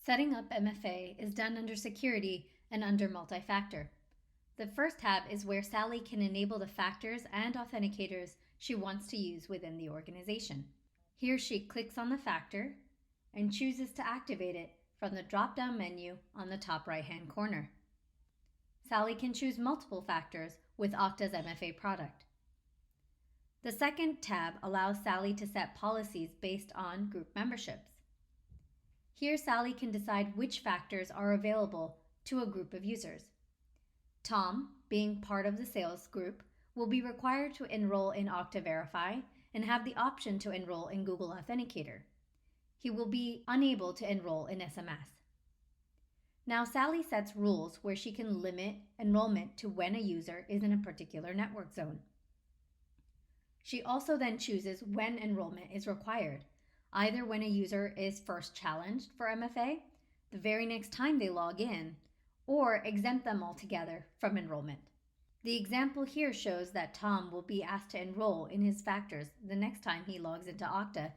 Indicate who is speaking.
Speaker 1: Setting up MFA is done under Security and under Multifactor. The first tab is where Sally can enable the factors and authenticators she wants to use within the organization. Here she clicks on the factor and chooses to activate it from the drop-down menu on the top right-hand corner. Sally can choose multiple factors with Okta's MFA product. The second tab allows Sally to set policies based on group memberships. Here Sally can decide which factors are available to a group of users. Tom, being part of the sales group, will be required to enroll in Okta Verify and have the option to enroll in Google Authenticator. He will be unable to enroll in SMS. Now Sally sets rules where she can limit enrollment to when a user is in a particular network zone. She also then chooses when enrollment is required, either when a user is first challenged for MFA, the very next time they log in, or exempt them altogether from enrollment. The example here shows that Tom will be asked to enroll in his factors the next time he logs into Okta